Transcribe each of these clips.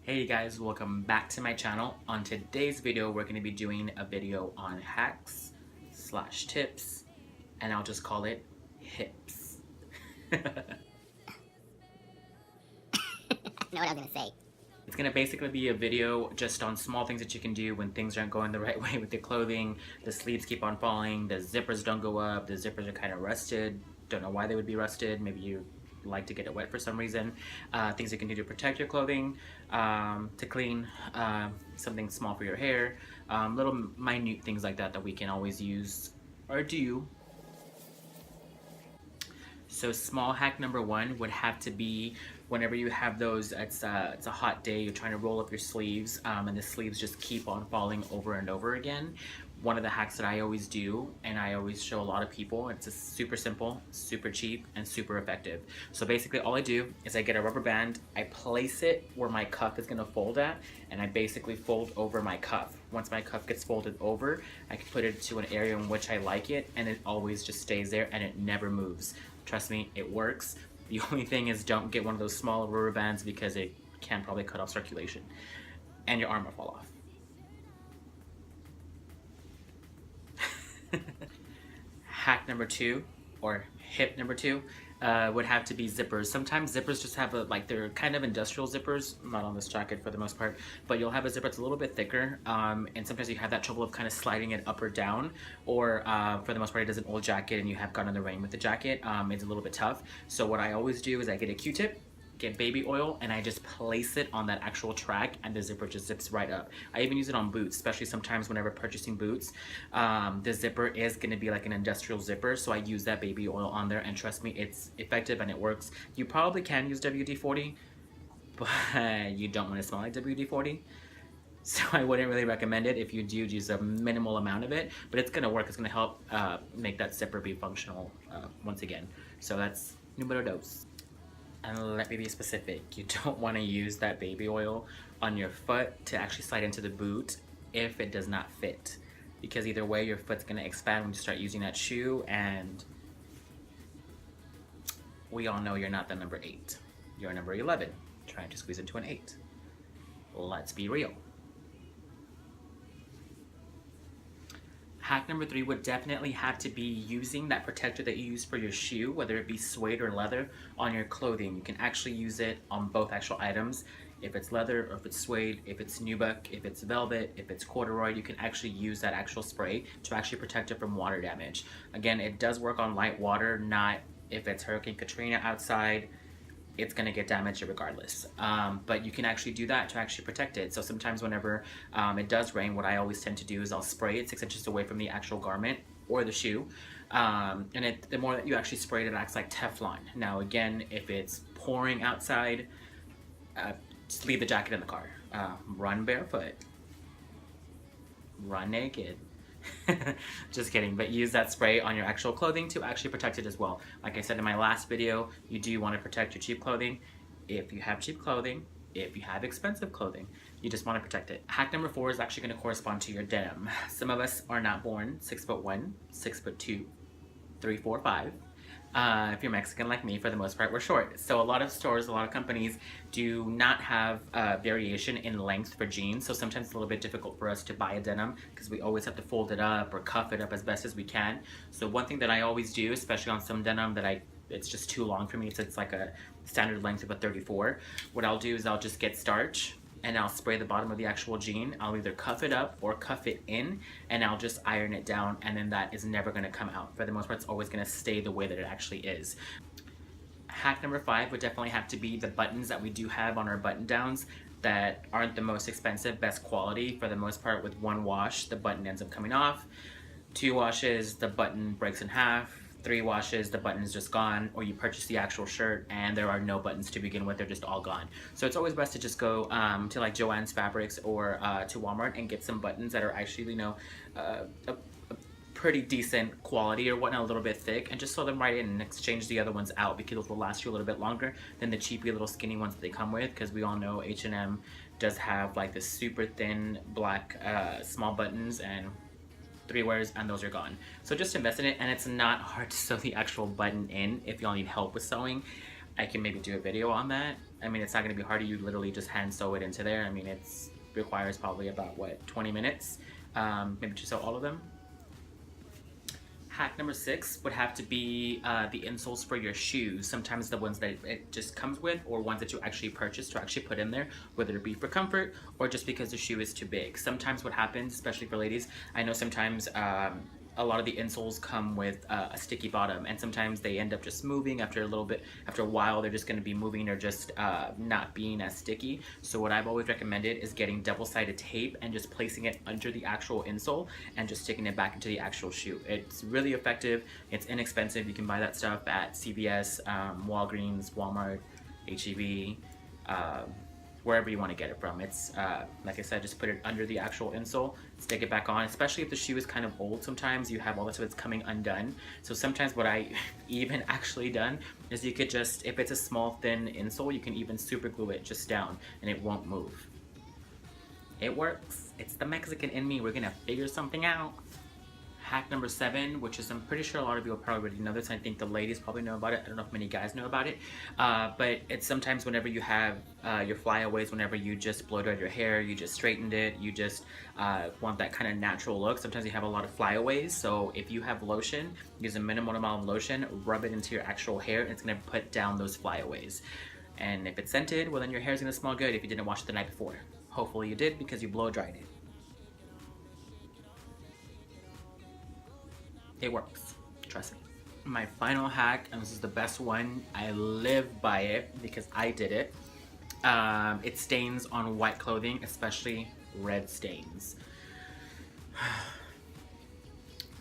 Hey guys, welcome back to my channel. On today's video, we're going to be doing a video on hacks slash tips, and I'll just call it hips. Know what I was gonna say. It's going to basically be a video just on small things that you can do when things aren't going the right way with your clothing. The sleeves keep on falling, the zippers don't go up, the zippers are kind of rusted. Don't know why they would be rusted. Maybe you like to get it wet for some reason. Things you can do to protect your clothing, to clean, something small for your hair, little minute things like that that we can always use or do. So small hack number one would have to be whenever you have those, it's a hot day, you're trying to roll up your sleeves, and the sleeves just keep on falling over and over again. One of the hacks that I always do, and I always show a lot of people, it's just super simple, super cheap, and super effective. So basically all I do is I get a rubber band, I place it where my cuff is gonna fold at, and I basically fold over my cuff. Once my cuff gets folded over, I can put it to an area in which I like it, and it always just stays there and it never moves. Trust me, it works. The only thing is don't get one of those small rubber bands because it can probably cut off circulation and your arm will fall off. Hack number two, or hip number two, would have to be zippers. Sometimes zippers just have they're kind of industrial zippers, not on this jacket for the most part, but you'll have a zipper that's a little bit thicker, and sometimes you have that trouble of kind of sliding it up or down, or for the most part it is an old jacket and you have gone in the rain with the jacket. It's a little bit tough. So what I always do is I get a Q-tip, get baby oil, and I just place it on that actual track and the zipper just zips right up. I even use it on boots, especially sometimes whenever purchasing boots. The zipper is going to be like an industrial zipper, so I use that baby oil on there, and trust me, it's effective and it works. You probably can use WD-40, but you don't want to smell like WD-40. So I wouldn't really recommend it. If you do, use a minimal amount of it, but it's going to work. It's going to help make that zipper be functional once again. So that's numero dos. And let me be specific, you don't want to use that baby oil on your foot to actually slide into the boot if it does not fit, because either way your foot's going to expand when you start using that shoe, and we all know you're not the number 8, you're number 11 trying to squeeze into an 8. Let's be real. Hack number 3 would definitely have to be using that protector that you use for your shoe, whether it be suede or leather, on your clothing. You can actually use it on both actual items. If it's leather or if it's suede, if it's nubuck, if it's velvet, if it's corduroy, you can actually use that actual spray to actually protect it from water damage. Again, it does work on light water, not if it's Hurricane Katrina outside. It's going to get damaged regardless. But you can actually do that to actually protect it. So sometimes whenever it does rain, what I always tend to do is I'll spray it 6 inches away from the actual garment or the shoe. And the more that you actually spray it, it acts like Teflon. Now again, if it's pouring outside, just leave the jacket in the car. Run barefoot. Run naked. Just kidding, but use that spray on your actual clothing to actually protect it as well. Like I said in my last video, you do want to protect your cheap clothing. If you have cheap clothing, if you have expensive clothing, you just want to protect it. Hack number 4 is actually going to correspond to your denim. Some of us are not born 6'1", 6'2", 3, 4, 5. If you're Mexican like me, for the most part, we're short. So a lot of stores, a lot of companies do not have variation in length for jeans. So sometimes it's a little bit difficult for us to buy a denim because we always have to fold it up or cuff it up as best as we can. So one thing that I always do, especially on some denim that it's just too long for me, it's like a standard length of a 34. What I'll do is I'll just get starch, and I'll spray the bottom of the actual jean. I'll either cuff it up or cuff it in, and I'll just iron it down, and then that is never going to come out. For the most part, it's always going to stay the way that it actually is. Hack number 5 would definitely have to be the buttons that we do have on our button downs that aren't the most expensive, best quality. For the most part, with 1 wash, the button ends up coming off. 2 washes, the button breaks in half. 3 washes, the button is just gone, or you purchase the actual shirt and there are no buttons to begin with, they're just all gone. So it's always best to just go to like Joann's Fabrics or to Walmart and get some buttons that are actually, you know, a pretty decent quality or whatnot, a little bit thick, and just sew them right in and exchange the other ones out, because those will last you a little bit longer than the cheapy little skinny ones that they come with, because we all know H&M does have like the super thin black small buttons, and 3 wears and those are gone. So just invest in it, and it's not hard to sew the actual button in. If y'all need help with sewing, I can maybe do a video on that. I mean, it's not going to be hard. You literally just hand sew it into there. I mean, it's requires probably about, what, 20 minutes, maybe to sew all of them. Hack number 6 would have to be the insoles for your shoes. Sometimes the ones that it just comes with, or ones that you actually purchase to actually put in there, whether it be for comfort or just because the shoe is too big. Sometimes what happens, especially for ladies, I know sometimes a lot of the insoles come with a sticky bottom, and sometimes they end up just moving after a little bit. After a while, they're just going to be moving or just not being as sticky. So what I've always recommended is getting double-sided tape and just placing it under the actual insole and just sticking it back into the actual shoe. It's really effective. It's inexpensive. You can buy that stuff at CVS, Walgreens, Walmart, HEB, wherever you want to get it from. It's like I said, just put it under the actual insole, stick it back on, especially if the shoe is kind of old. Sometimes you have all this, it's coming undone. So sometimes what I even actually done is you could just, if it's a small thin insole, you can even super glue it just down and it won't move. It works. It's the Mexican in me. We're gonna figure something out. Hack number 7, which is, I'm pretty sure a lot of you probably already know this. I think the ladies probably know about it. I don't know if many guys know about it. But it's sometimes whenever you have your flyaways, whenever you just blow dried your hair, you just straightened it, you just want that kind of natural look. Sometimes you have a lot of flyaways. So if you have lotion, use a minimal amount of lotion, rub it into your actual hair, and it's gonna put down those flyaways. And if it's scented, well then your hair is gonna smell good if you didn't wash it the night before. Hopefully you did because you blow dried it. It works, trust me. My final hack, and this is the best one, I live by it because I did it. It stains on white clothing, especially red stains.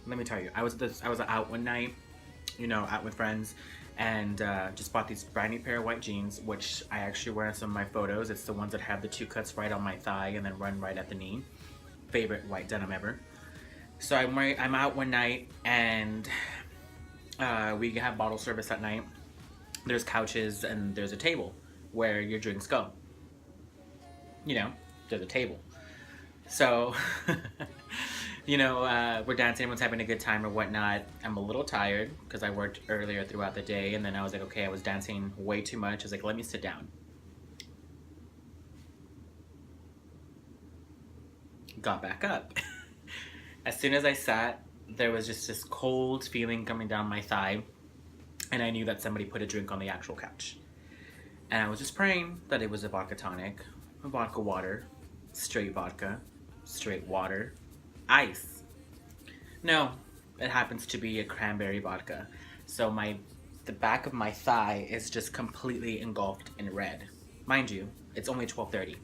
Let me tell you, I was out one night, you know, out with friends, and just bought these brand new pair of white jeans, which I actually wear in some of my photos. It's the ones that have the 2 cuts right on my thigh and then run right at the knee. Favorite white denim ever. So I'm out one night, and we have bottle service at night. There's couches and there's a table where your drinks go. You know, there's a table. So, you know, we're dancing, everyone's having a good time or whatnot. I'm a little tired because I worked earlier throughout the day, and then I was like, okay, I was dancing way too much. I was like, let me sit down. Got back up. As soon as I sat, there was just this cold feeling coming down my thigh, and I knew that somebody put a drink on the actual couch. And I was just praying that it was a vodka tonic, a vodka water, straight vodka, straight water, ice. No, it happens to be a cranberry vodka. So the back of my thigh is just completely engulfed in red. Mind you, it's only 12:30.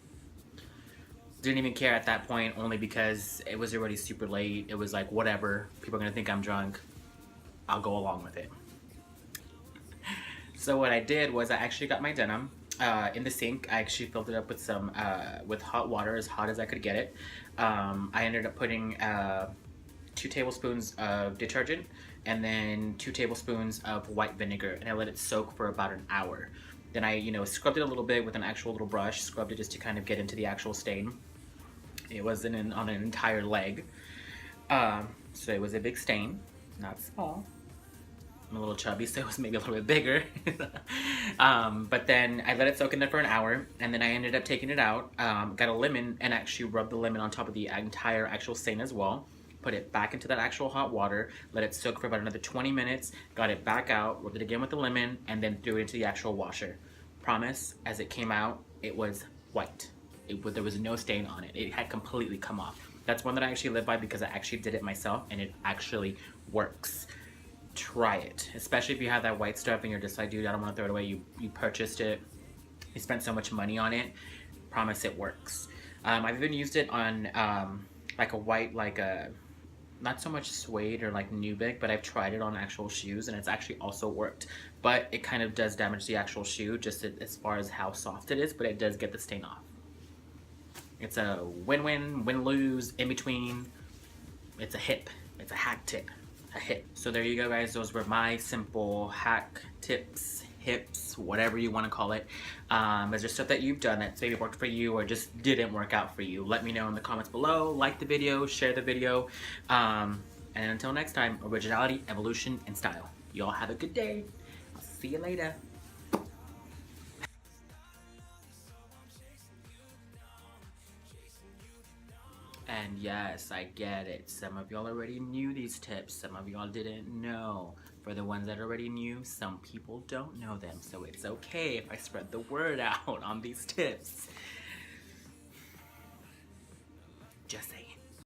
Didn't even care at that point, only because it was already super late. It was like, whatever, people are gonna think I'm drunk. I'll go along with it. So what I did was I actually got my denim in the sink. I actually filled it up with some with hot water, as hot as I could get it. I ended up putting 2 tablespoons of detergent and then 2 tablespoons of white vinegar, and I let it soak for about an hour. Then I, you know, scrubbed it a little bit with an actual little brush, scrubbed it just to kind of get into the actual stain. It wasn't on an entire leg. So it was a big stain, not small. I'm a little chubby, so it was maybe a little bit bigger. But then I let it soak in there for an hour, and then I ended up taking it out, got a lemon, and actually rubbed the lemon on top of the entire actual stain as well. Put it back into that actual hot water, let it soak for about another 20 minutes, got it back out, rubbed it again with the lemon, and then threw it into the actual washer. Promise, as it came out, it was white. There was no stain on it. It had completely come off. That's one that I actually live by because I actually did it myself, and it actually works. Try it, especially if you have that white stuff and you're just like, dude, I don't want to throw it away. You purchased it, you spent so much money on it. Promise it works. I've even used it on like a white, like a, not so much suede or like Nubic, but I've tried it on actual shoes, and it's actually also worked. But it kind of does damage the actual shoe just as far as how soft it is, but it does get the stain off. It's a win-win, win-lose, in-between. It's a hip. It's a hack tip. A hip. So there you go, guys. Those were my simple hack tips, hips, whatever you want to call it. Is there stuff that you've done that maybe worked for you or just didn't work out for you? Let me know in the comments below. Like the video, share the video. And until next time, originality, evolution, and style. Y'all have a good day. I'll see you later. And yes, I get it. Some of y'all already knew these tips. Some of y'all didn't know. For the ones that already knew, some people don't know them. So it's okay if I spread the word out on these tips. Just saying.